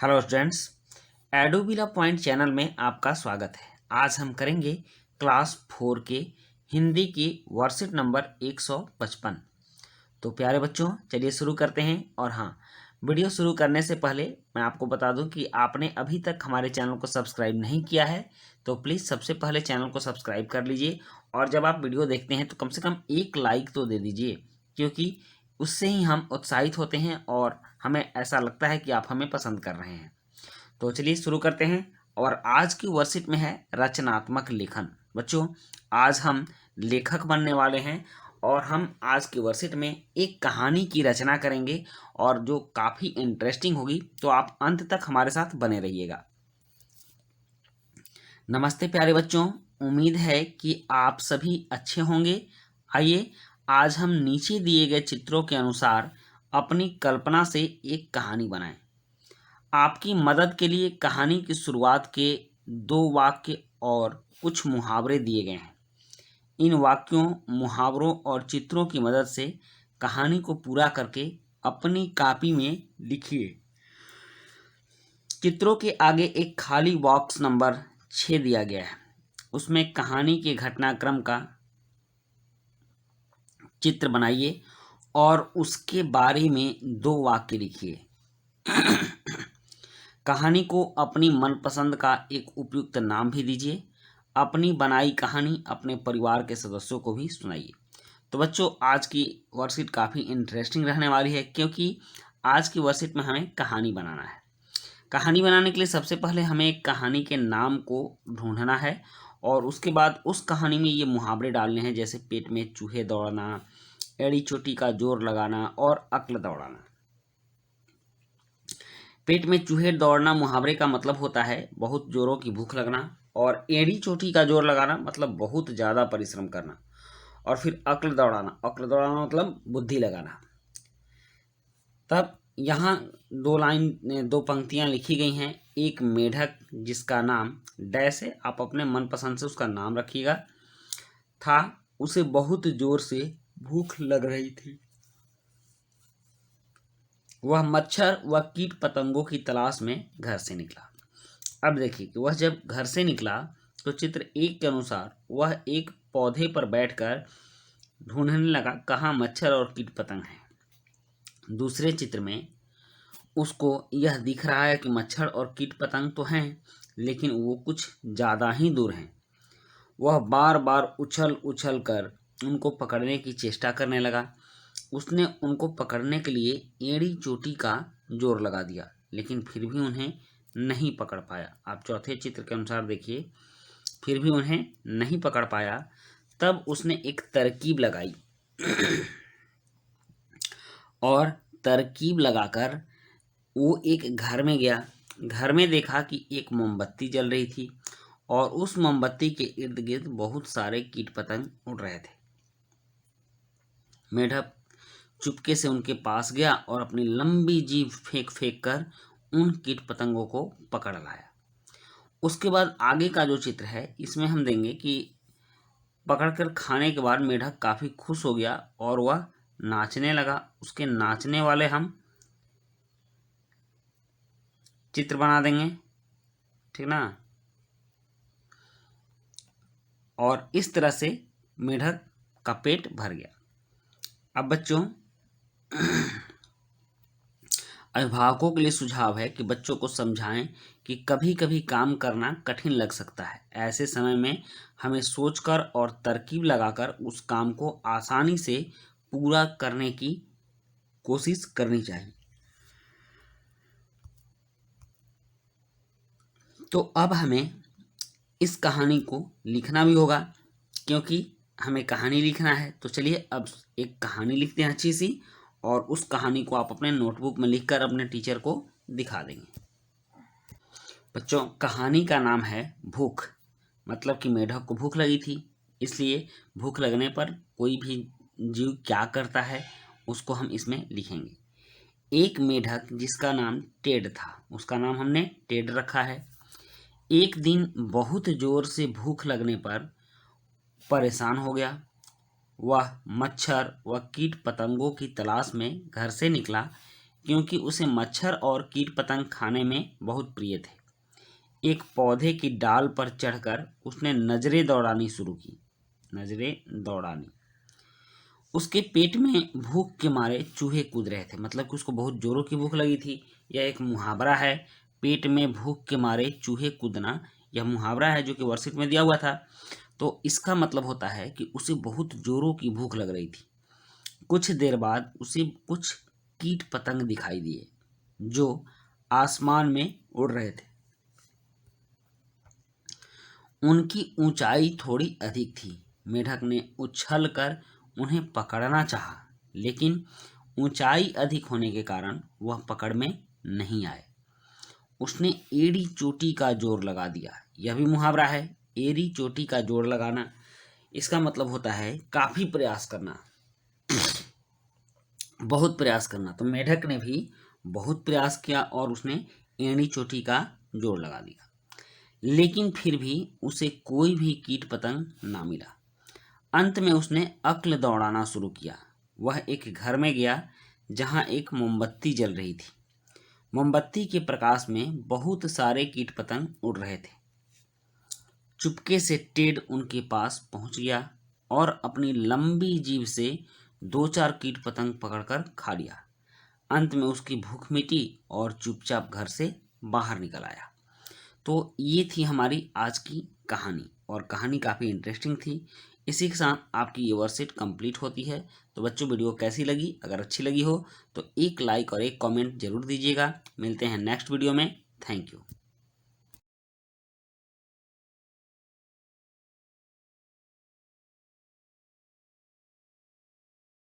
Hello students, एडोबिला point channel में आपका स्वागत है। आज हम करेंगे क्लास 4 के हिंदी की वर्कशीट नंबर 155। तो प्यारे बच्चों, चलिए शुरू करते हैं। और हाँ, वीडियो शुरू करने से पहले मैं आपको बता दूं कि आपने अभी तक हमारे चैनल को सब्सक्राइब नहीं किया है तो प्लीज़ सबसे पहले चैनल को सब्सक्राइब कर लीजिए। और जब आप वीडियो देखते हैं तो कम से कम एक लाइक तो दे दीजिए, क्योंकि उससे ही हम उत्साहित होते हैं और हमें ऐसा लगता है कि आप हमें पसंद कर रहे हैं। तो चलिए शुरू करते हैं। और आज की वर्कशीट में है रचनात्मक लेखन। बच्चों, आज हम लेखक बनने वाले हैं और हम आज की वर्कशीट में एक कहानी की रचना करेंगे और जो काफ़ी इंटरेस्टिंग होगी, तो आप अंत तक हमारे साथ बने रहिएगा। नमस्ते प्यारे बच्चों, उम्मीद है कि आप सभी अच्छे होंगे। आइए आज हम नीचे दिए गए चित्रों के अनुसार अपनी कल्पना से एक कहानी बनाएं। आपकी मदद के लिए कहानी की शुरुआत के 2 वाक्य और कुछ मुहावरे दिए गए हैं। इन वाक्यों, मुहावरों और चित्रों की मदद से कहानी को पूरा करके अपनी कॉपी में लिखिए। चित्रों के आगे एक खाली बॉक्स नंबर 6 दिया गया है। उसमें कहानी के घटनाक्रम का चित्र बनाइए और उसके बारे में 2 वाक्य लिखिए। कहानी को अपनी मनपसंद का एक उपयुक्त नाम भी दीजिए। अपनी बनाई कहानी अपने परिवार के सदस्यों को भी सुनाइए। तो बच्चों, आज की वर्कशीट काफ़ी इंटरेस्टिंग रहने वाली है, क्योंकि आज की वर्कशीट में हमें कहानी बनाना है। कहानी बनाने के लिए सबसे पहले हमें एक कहानी के नाम को ढूंढना है और उसके बाद उस कहानी में ये मुहावरे डालने हैं, जैसे पेट में चूहे दौड़ना, एड़ी चोटी का जोर लगाना और अक्ल दौड़ाना। पेट में चूहे दौड़ना मुहावरे का मतलब होता है बहुत जोरों की भूख लगना, और एड़ी चोटी का जोर लगाना मतलब बहुत ज़्यादा परिश्रम करना। और फिर अक्ल दौड़ाना मतलब बुद्धि लगाना। तब यहाँ 2 पंक्तियाँ लिखी गई हैं। एक मेढक जिसका नाम डैश है, आप अपने मनपसंद से उसका नाम रखिएगा, था, उसे बहुत जोर से भूख लग रही थी। वह मच्छर व कीट पतंगों की तलाश में घर से निकला। अब देखिए कि वह जब घर से निकला तो चित्र 1 के अनुसार वह एक पौधे पर बैठकर ढूंढने लगा कहाँ मच्छर और कीट पतंग हैं। दूसरे चित्र में उसको यह दिख रहा है कि मच्छर और कीट पतंग तो हैं, लेकिन वो कुछ ज़्यादा ही दूर हैं। वह बार बार उछल उछल कर उनको पकड़ने की चेष्टा करने लगा। उसने उनको पकड़ने के लिए एड़ी चोटी का जोर लगा दिया, लेकिन फिर भी उन्हें नहीं पकड़ पाया। आप चौथे चित्र के अनुसार देखिए, फिर भी उन्हें नहीं पकड़ पाया। तब उसने एक तरकीब लगाई और तरकीब लगाकर वो एक घर में गया। घर में देखा कि एक मोमबत्ती जल रही थी और उस मोमबत्ती के इर्द गिर्द बहुत सारे कीट पतंग उड़ रहे थे। मेढक चुपके से उनके पास गया और अपनी लंबी जीभ फेंक फेंक कर उन कीट पतंगों को पकड़ लाया। उसके बाद आगे का जो चित्र है, इसमें हम देंगे कि पकड़कर खाने के बाद मेढक काफ़ी खुश हो गया और वह नाचने लगा। उसके नाचने वाले हम चित्र बना देंगे, ठीक ना। और इस तरह से मेढक का पेट भर गया। अब बच्चों, अभिभावकों के लिए सुझाव है कि बच्चों को समझाएं कि कभी कभी काम करना कठिन लग सकता है। ऐसे समय में हमें सोचकर और तरकीब लगाकर उस काम को आसानी से पूरा करने की कोशिश करनी चाहिए। तो अब हमें इस कहानी को लिखना भी होगा, क्योंकि हमें कहानी लिखना है। तो चलिए अब एक कहानी लिखते हैं अच्छी सी, और उस कहानी को आप अपने नोटबुक में लिखकर अपने टीचर को दिखा देंगे। बच्चों, कहानी का नाम है भूख। मतलब कि मेढक को भूख लगी थी, इसलिए भूख लगने पर कोई भी जीव क्या करता है उसको हम इसमें लिखेंगे। एक मेढक जिसका नाम टेड था, उसका नाम हमने टेड रखा है। एक दिन बहुत जोर से भूख लगने पर परेशान हो गया। वह मच्छर व कीट पतंगों की तलाश में घर से निकला। क्योंकि उसे मच्छर और कीट पतंग खाने में बहुत प्रिय थे। एक पौधे की डाल पर चढ़कर उसने नजरें दौड़ानी शुरू की। नजरें दौड़ानी। उसके पेट में भूख के मारे चूहे कूद रहे थे, मतलब कि उसको बहुत जोरों की भूख लगी थी। यह एक मुहावरा है, पेट में भूख के मारे चूहे कूदना। यह मुहावरा है जो कि वर्कशीट में दिया हुआ था। तो इसका मतलब होता है कि उसे बहुत जोरों की भूख लग रही थी। कुछ देर बाद उसे कुछ कीट पतंग दिखाई दिए जो आसमान में उड़ रहे थे। उनकी ऊंचाई थोड़ी अधिक थी। मेढक ने उछलकर उन्हें पकड़ना चाहा, लेकिन ऊंचाई अधिक होने के कारण वह पकड़ में नहीं आए। उसने एड़ी चोटी का जोर लगा दिया। यह भी मुहावरा है, एड़ी चोटी का जोर लगाना। इसका मतलब होता है काफी प्रयास करना, बहुत प्रयास करना। तो मेढक ने भी बहुत प्रयास किया और उसने एड़ी चोटी का जोर लगा दिया, लेकिन फिर भी उसे कोई भी कीट पतंग ना मिला। अंत में उसने अक्ल दौड़ाना शुरू किया। वह एक घर में गया जहां एक मोमबत्ती जल रही थी। मोमबत्ती के प्रकाश में बहुत सारे कीट पतंग उड़ रहे थे। चुपके से टेड उनके पास पहुंच गया और अपनी लंबी जीभ से 2-4 कीट पतंग पकड़कर खा लिया। अंत में उसकी भूख मिटी और चुपचाप घर से बाहर निकल आया। तो ये थी हमारी आज की कहानी, और कहानी काफ़ी इंटरेस्टिंग थी। इसी के साथ आपकी ये वर्कशीट कंप्लीट होती है। तो बच्चों, वीडियो कैसी लगी? अगर अच्छी लगी हो तो एक लाइक और एक कमेंट जरूर दीजिएगा। मिलते हैं नेक्स्ट वीडियो में। Thank you.